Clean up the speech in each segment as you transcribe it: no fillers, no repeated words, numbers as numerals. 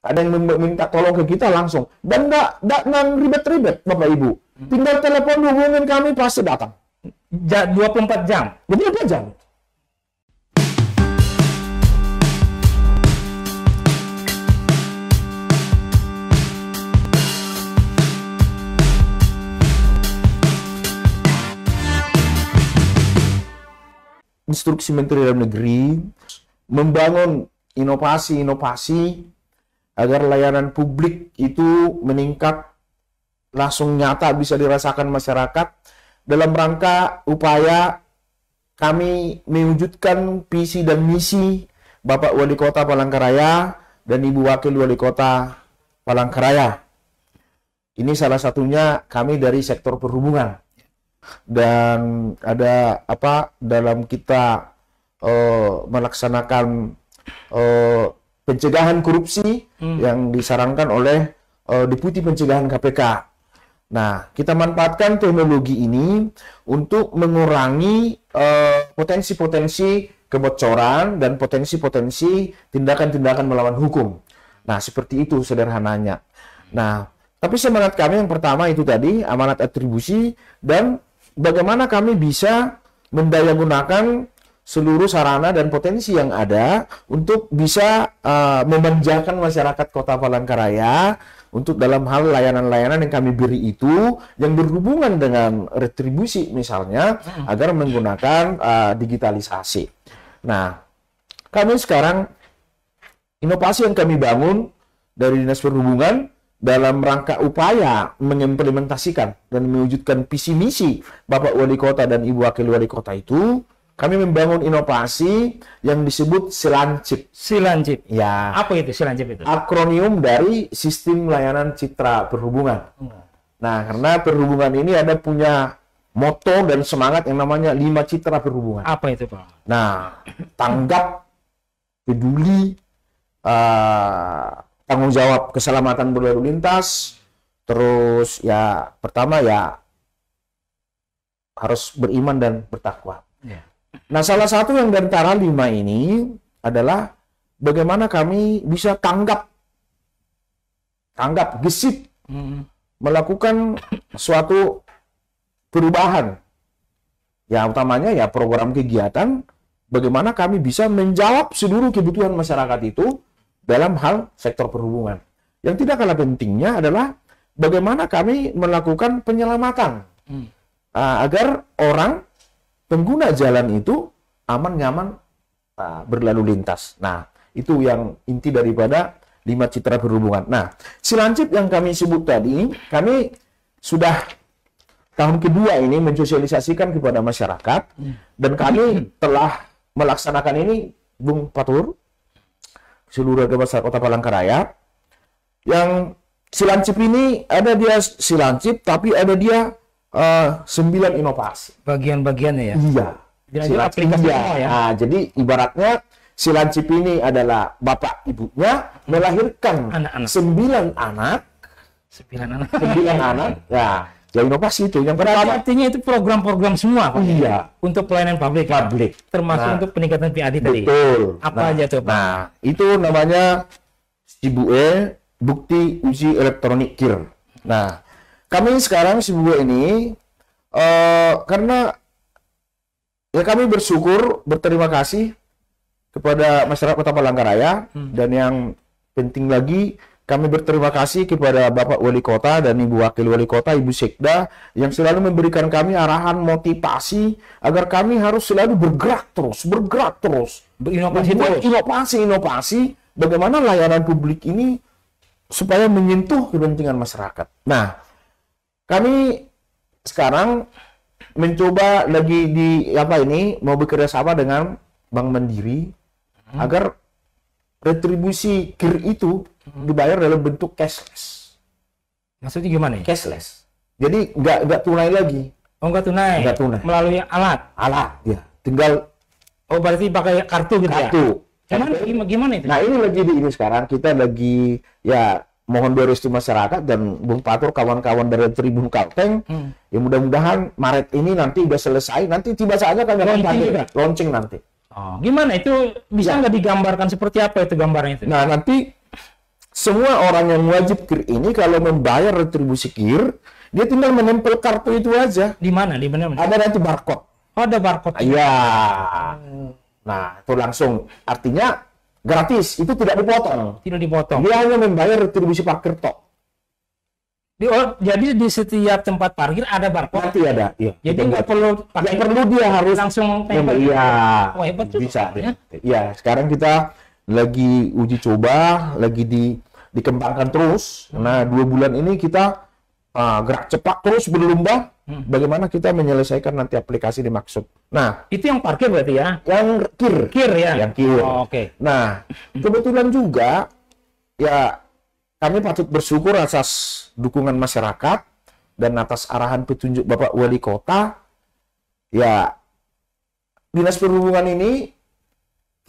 Ada yang minta tolong ke kita langsung. Dan nggak ribet-ribet, Bapak Ibu. Tinggal telepon hubungin kami, pasti datang. 24 jam. 24 jam. Instruksi Menteri Dalam Negeri membangun inovasi-inovasi agar layanan publik itu meningkat, langsung nyata bisa dirasakan masyarakat dalam rangka upaya kami mewujudkan visi dan misi Bapak Wali Kota Palangkaraya dan Ibu Wakil Wali Kota Palangkaraya. Ini salah satunya kami dari sektor perhubungan. Dan ada dalam kita melaksanakan pencegahan korupsi yang disarankan oleh Deputi Pencegahan KPK. Nah, kita manfaatkan teknologi ini untuk mengurangi potensi-potensi kebocoran dan potensi-potensi tindakan-tindakan melawan hukum. Nah, seperti itu sederhananya. Nah, tapi semangat kami yang pertama itu tadi, amanat atribusi, dan bagaimana kami bisa mendayagunakan seluruh sarana dan potensi yang ada untuk bisa memanjakan masyarakat Kota Palangkaraya untuk dalam hal layanan-layanan yang kami beri itu yang berhubungan dengan retribusi misalnya, agar menggunakan digitalisasi. Nah, kami sekarang inovasi yang kami bangun dari Dinas Perhubungan dalam rangka upaya mengimplementasikan dan mewujudkan visi misi Bapak Wali Kota dan Ibu Wakil Wali Kota itu, kami membangun inovasi yang disebut Silancip. Silancip. Ya. Apa itu Silancip itu? Akronium dari Sistem Layanan Citra Perhubungan. Nah, karena perhubungan ini ada punya moto dan semangat yang namanya 5 Citra Perhubungan. Apa itu, Pak? Nah, tanggap, peduli, tanggung jawab keselamatan berlalu lintas, terus ya pertama ya harus beriman dan bertakwa. Ya. Nah, salah satu yang dari antara 5 ini adalah bagaimana kami bisa tanggap, gesit, melakukan suatu perubahan. Ya, utamanya ya program kegiatan, bagaimana kami bisa menjawab seluruh kebutuhan masyarakat itu dalam hal sektor perhubungan. Yang tidak kalah pentingnya adalah bagaimana kami melakukan penyelamatan agar orang pengguna jalan itu aman, nyaman, berlalu lintas. Nah, itu yang inti daripada 5 Citra Perhubungan. Nah, Silancip yang kami sebut tadi, kami sudah tahun kedua ini mensosialisasikan kepada masyarakat, dan kami telah melaksanakan ini, Bung Patur, seluruh masyarakat Kota Palangkaraya. Yang Silancip ini ada dia Silancip, tapi ada dia 9 inovasi. Bagian-bagiannya ya? Iya. Aplikasi semua ya? Nah, jadi ibaratnya Silancip ini adalah bapak ibunya melahirkan 9 anak. 9 anak. Ya, inovasi itu. Yang pertama, artinya itu program-program semua, Pak. Iya. Untuk pelayanan publik. Termasuk untuk peningkatan PAD tadi. Betul. Apa aja tuh, Pak? Nah, itu namanya SIBUE, Bukti Uji Elektronik KIR. Nah, kami sekarang SIBUE ini karena ya kami berterima kasih kepada masyarakat Kota Palangkaraya, dan yang penting lagi kami berterima kasih kepada Bapak Wali Kota dan Ibu Wakil Wali Kota, Ibu Sekda, yang selalu memberikan kami arahan motivasi agar kami harus selalu bergerak terus, inovasi, bagaimana layanan publik ini supaya menyentuh kepentingan masyarakat. Nah, kami sekarang mencoba lagi mau bekerja sama dengan Bank Mandiri agar retribusi KIR itu dibayar dalam bentuk cashless. Maksudnya gimana ya? Cashless. Jadi nggak tunai lagi. Oh, nggak tunai. Nggak tunai. Melalui alat. Ya. Tinggal. Oh, berarti pakai kartu gitu ya? Kartu. Gimana itu? Nah, ini lagi ini sekarang kita lagi ya mohon restu masyarakat dan Bung Patur, kawan-kawan dari Tribun Kalteng, ya mudah-mudahan Maret ini nanti udah selesai, nanti tiba saja kami launching nanti. Oh, gimana itu bisa nggak digambarkan seperti apa itu gambarnya itu? Nah, nanti semua orang yang wajib KIR ini kalau membayar retribusi KIR, dia tinggal menempel kartu itu aja. Di mana? Di mana? Ada nanti barcode. Oh, ada barcode. Iya. Nah, itu langsung. Artinya gratis. Itu tidak dipotong. Tidak dipotong. Dia hanya membayar retribusi parkir tok. Jadi di setiap tempat parkir ada barcode. Nanti ada. Iya. Jadi nggak perlu pakai. Yang perlu dia harus langsung tempel. Iya. Wah, hebat juga, Bisa. ya. Iya. Sekarang kita lagi uji coba, lagi dikembangkan terus. Nah, 2 bulan ini kita gerak cepat terus berlomba. Bagaimana kita menyelesaikan nanti aplikasi dimaksud. Nah, Itu yang parkir berarti ya? yang KIR. KIR ya? Yang KIR. Oh, oke. Nah, kebetulan juga ya kami patut bersyukur atas dukungan masyarakat dan atas arahan petunjuk Bapak Wali Kota. Ya, Dinas Perhubungan ini,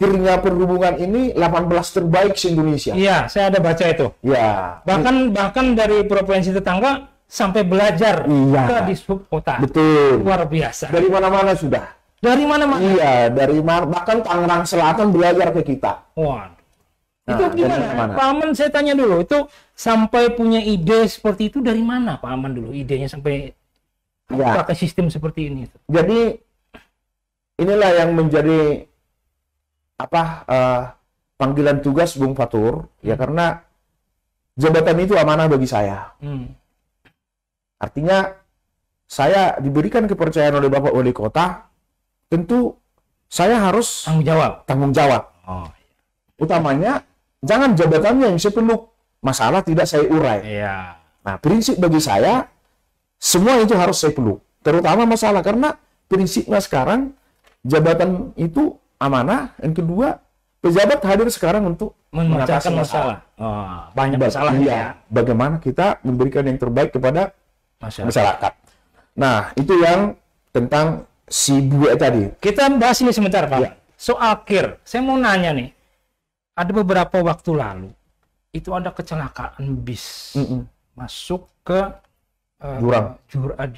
KIR-nya Perhubungan ini 18 terbaik se-Indonesia. Iya, saya ada baca itu. Ya, Bahkan dari provinsi tetangga sampai belajar Iya. ke Dishub Kota. betul. Luar biasa. Dari mana-mana sudah. Dari mana-mana. Iya, bahkan Tangerang Selatan belajar ke kita. Waduh. Nah, Itu dari gimana? mana-mana. Pak Aman, saya tanya dulu, itu sampai punya ide seperti itu dari mana Pak Aman dulu? Idenya sampai Ya. pakai sistem seperti ini. Jadi inilah yang menjadi panggilan tugas Bung Fatur, ya karena jabatan itu amanah bagi saya. Artinya saya diberikan kepercayaan oleh Bapak Wali Kota, tentu saya harus Tanggung jawab. Oh, utamanya jangan jabatannya yang saya peluk, masalah tidak saya urai. iya. Nah, prinsip bagi saya semua itu harus saya peluk, terutama masalah karena prinsipnya sekarang jabatan itu amanah. Yang kedua, pejabat hadir sekarang untuk Memecahkan masalah. Oh, banyak masalah ya. Iya, bagaimana kita memberikan yang terbaik kepada masyarakat. Nah, itu yang tentang si buaya tadi. Kita bahas ini sebentar, Pak. Ya. Soal KIR, saya mau nanya nih. Ada beberapa waktu lalu, itu ada kecelakaan bis masuk ke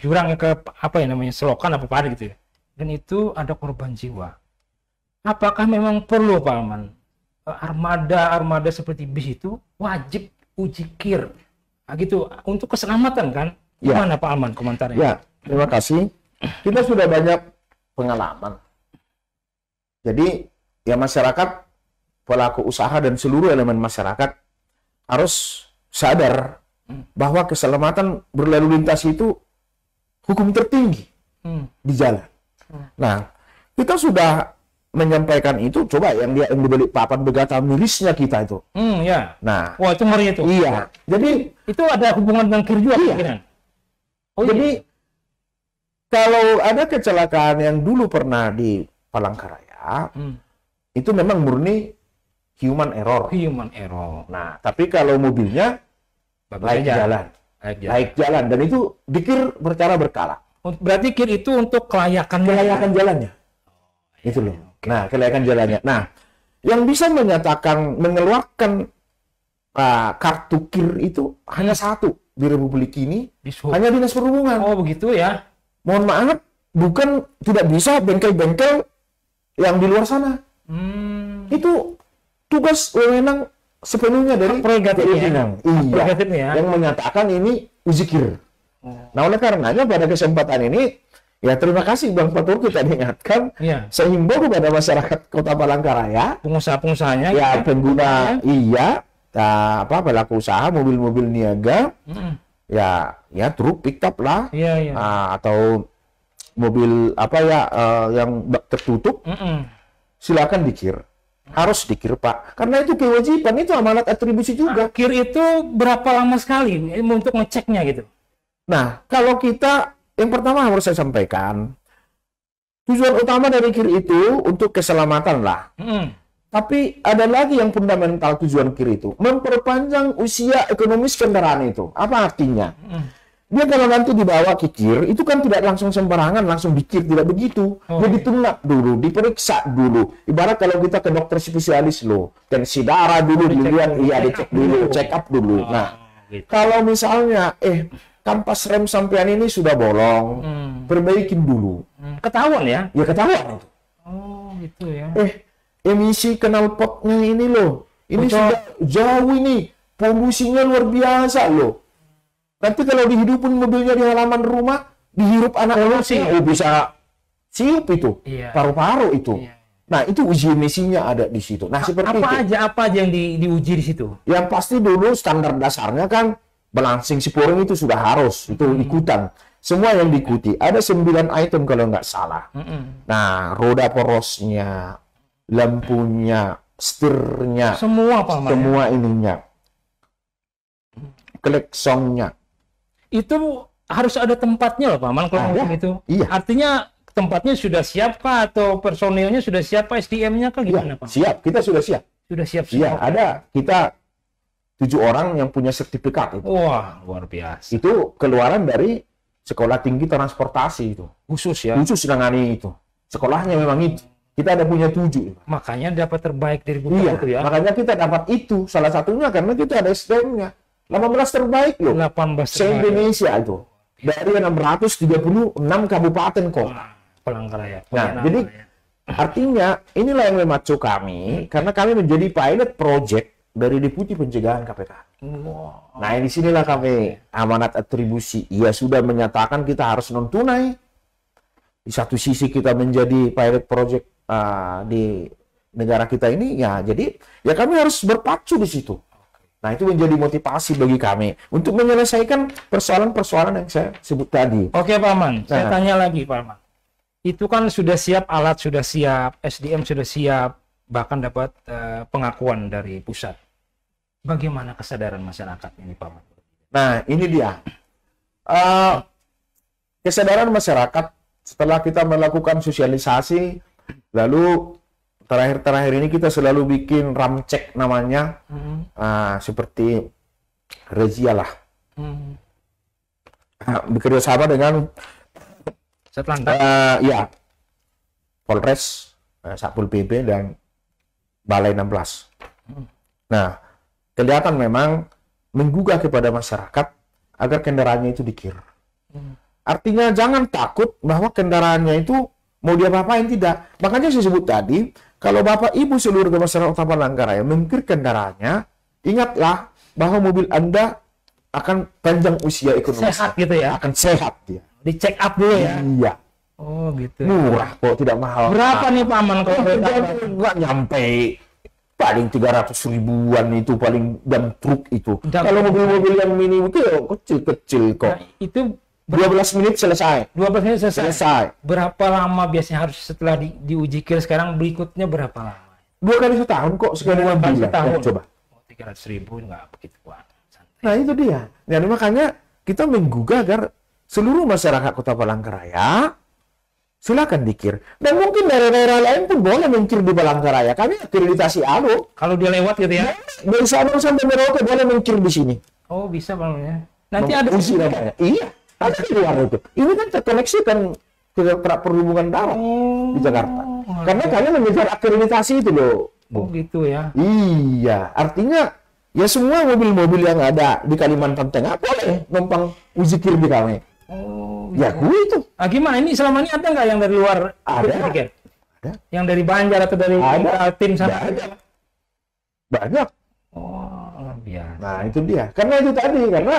jurang ke apa ya namanya, selokan apa pada gitu ya. Dan itu ada korban jiwa. Apakah memang perlu, Pak Aman, armada seperti bis itu wajib uji KIR? Nah, gitu, untuk keselamatan kan? Ya. Gimana Pak Aman komentarnya? Ya, terima kasih. Kita sudah banyak pengalaman. Jadi, ya masyarakat, pelaku usaha dan seluruh elemen masyarakat harus sadar bahwa keselamatan berlalu lintas itu hukum tertinggi di jalan. Nah, kita sudah menyampaikan itu, coba yang dibeli papan begata mirisnya kita itu. Ya. Nah, Wah, itu ngeri itu. iya. Jadi Itu ada hubungan dengan KIR juga, Iya. kemungkinan? jadi kalau ada kecelakaan yang dulu pernah di Palangkaraya, itu memang murni human error. Human error. Nah, tapi kalau mobilnya laik jalan. Laik jalan. Dan itu dikir secara berkala. Berarti KIR itu untuk kelayakan Jalannya. Itu loh. Nah, kelayakan jalannya. Nah, yang bisa mengeluarkan kartu KIR itu hanya satu di Republik ini, hanya Dinas Perhubungan. Oh, begitu ya. Mohon maaf, bukan tidak bisa bengkel-bengkel yang di luar sana. Itu tugas wewenang sepenuhnya dari prerogatifnya. Iya, yang menyatakan ini uji KIR. Nah, oleh karenanya pada kesempatan ini, ya terima kasih Bang Fatur, kita diingatkan. Saya himbau kepada masyarakat Kota Palangkaraya, pengusaha-pengusahanya, ya pengguna, pelaku usaha, mobil-mobil niaga, ya truk, pick-up lah, atau mobil yang bak tertutup, silakan dikir. Harus dikir, Pak. Karena itu kewajiban, itu amanat atribusi juga. KIR itu berapa lama sekali untuk ngeceknya gitu? Nah, kalau kita, yang pertama harus saya sampaikan, tujuan utama dari KIR itu untuk keselamatan lah. Tapi ada lagi yang fundamental tujuan KIR itu, memperpanjang usia ekonomis kendaraan itu. Apa artinya? Dia kalau nanti dibawa ke KIR, itu kan tidak langsung sembarangan, langsung dikir, tidak begitu. Dia ditunak dulu, diperiksa dulu. Ibarat kalau kita ke dokter spesialis loh, tensi darah dulu, dilihat, dicek dulu, check up dulu. Nah, kalau misalnya, kampas rem sampean ini sudah bolong, perbaikin dulu. Ketahuan ya? Ya ketahuan. Oh, gitu ya. Emisi knalpotnya ini loh, ini sudah jauh ini, polusinya luar biasa loh. Nanti kalau dihidupin mobilnya di halaman rumah, dihirup anak-anak sih, bisa siup itu, paru-paru itu. Iya. Nah, itu uji emisinya ada di situ. Nah, seperti itu. Apa aja yang diuji di situ? Yang pasti dulu standar dasarnya kan balancing sporing itu sudah harus, itu ikutan. Semua yang diikuti. Ada 9 item kalau nggak salah. Nah, roda porosnya, lampunya, setirnya, Semua Pak Ahmad, semua ininya. Kleksonnya. itu harus ada tempatnya loh Pak Ahmad kalau Ada. ngomong itu. Iya. Artinya tempatnya sudah siap kah atau personilnya sudah siap kah, SDM-nya kah gimana Iya, Pak? siap. Kita sudah siap. Sudah siap Iya, semua. ada. Kita 7 orang yang punya sertifikat itu. Wah, luar biasa. Itu keluaran dari Sekolah Tinggi Transportasi itu. Khusus ya. Khusus nangani itu. Sekolahnya memang itu. Kita ada punya 7. Makanya dapat terbaik dari buku Iya, itu ya. makanya kita dapat itu. Salah satunya karena kita ada SDM-nya. 18 terbaik loh. 18 Se-Indonesia itu. Dari 636 kabupaten kota. Palangkaraya. Nah, jadi artinya inilah yang memacu kami karena kami menjadi pilot project dari Deputi Pencegahan KPK. Wow. Nah, di sinilah kami amanat atribusi. Ia sudah menyatakan kita harus non tunai. Di satu sisi kita menjadi pilot project di negara kita ini, ya jadi ya kami harus berpacu di situ. Nah, itu menjadi motivasi bagi kami untuk menyelesaikan persoalan-persoalan yang saya sebut tadi. Oke Pak Aman, saya Nah. tanya lagi Pak Aman. Itu kan sudah siap, alat sudah siap, SDM sudah siap, bahkan dapat pengakuan dari pusat. Bagaimana kesadaran masyarakat ini Pak Aman? Nah, ini dia. Kesadaran masyarakat setelah kita melakukan sosialisasi, lalu terakhir-terakhir ini kita selalu bikin ramcek namanya, seperti razia lah. Bekerja sama dengan Satlantas. ya, Polres, Satpol PP dan Balai 16. Nah, kelihatan memang menggugah kepada masyarakat agar kendaraannya itu dikir. Artinya jangan takut bahwa kendaraannya itu mau diapa-apain, tidak. Makanya saya sebut tadi, kalau Bapak Ibu seluruh masyarakat Kota Palangkaraya mengkir kendaraannya, ingatlah bahwa mobil Anda akan panjang usia ekonomi. Sehat gitu ya? Akan sehat dia. Di-check up dulu ya? Iya. Oh gitu. Murah kok, tidak mahal. Berapa nih Pak Aman kalau boleh tahu? Nggak nyampe. Paling 300 ribuan itu paling dan truk itu. Dan- Kalau mobil-mobil yang mini itu kecil-kecil kok. Nah, itu 12 menit selesai. 12 menit selesai. Selesai. Berapa lama biasanya harus setelah diuji kir sekarang berikutnya berapa lama? 2 kali setahun kok, sekali 6 kali bulan. setahun. Ya, coba. 300 ribu nggak begitu Pak. Santai. Nah, itu dia. Dan makanya kita menggugah agar seluruh masyarakat Kota Palangkaraya silakan dikir. Dan mungkin daerah-daerah lain pun boleh mengkir di Palangkaraya. Kami akreditasi ALO. Kalau dia lewat gitu ya? Dari Sabang sampai Merauke boleh mengkir di sini. Oh bisa Pak Aman ya. Nanti ada Uji namanya. Iya, ada di luar itu. Ini kan terkoneksi kan ke perhubungan darat di Jakarta. Karena kalian mengejar akreditasi itu loh. Oh gitu ya. Iya, artinya ya semua mobil-mobil yang ada di Kalimantan Tengah boleh numpang uji kir di kami. Oh. Ya, gue itu. Ah, gimana ini selama ini ada nggak yang dari luar? Ada. Kir? Ada. Yang dari Banjar atau dari Ada. tim sana? Ada. Banyak. Oh luar biasa. Nah, itu dia. Karena itu tadi, karena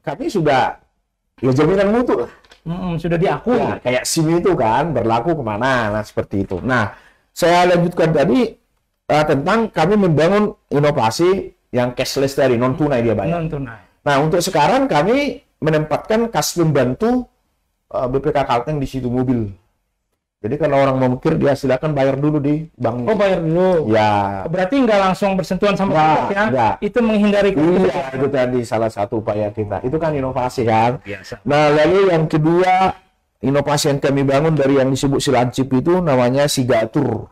kami sudah ya jaminan mutu lah. Sudah diakui. Ya, kayak SIM itu kan berlaku kemana, nah seperti itu. Nah, saya lanjutkan tadi tentang kami membangun inovasi yang cashless tadi, non tunai dia bayar. Non tunai. Nah, untuk sekarang kami menempatkan kas pembantu BPK Kalteng di situ mobil. Jadi kalau orang mau mikir dia silakan bayar dulu di bank. Oh bayar dulu. Ya, Berarti nggak langsung bersentuhan sama Nggak, kita ya? nggak. Itu menghindari iya itu tadi salah satu upaya kita. Itu kan inovasi kan. biasa. Nah, lalu yang kedua, inovasi yang kami bangun dari yang disebut Silancip itu namanya Sigatur.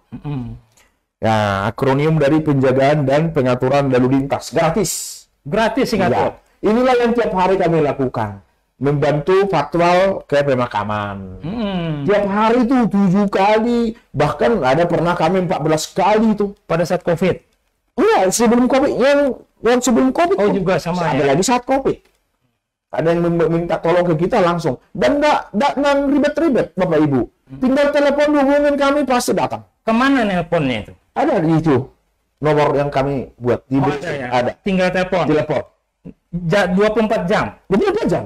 Ya, akronim dari penjagaan dan pengaturan lalu lintas. Gratis. Gratis sih nggak Ya. Inilah yang tiap hari kami lakukan. Membantu fatwa ke pemakaman. Tiap hari itu 7 kali. Bahkan ada pernah kami 14 kali itu. Pada saat COVID. Iya, sebelum COVID. Yang sebelum COVID. Oh, juga sama Ada ya? lagi saat COVID. Ada yang minta tolong ke kita langsung. Dan nggak ribet-ribet, Bapak Ibu. Tinggal telepon hubungin kami, pasti datang. Kemana nelponnya itu? Ada di itu. nomor yang kami buat di Oh, BC. ada ya. Ada. Tinggal telepon. Telepon. 24 jam. 24 jam.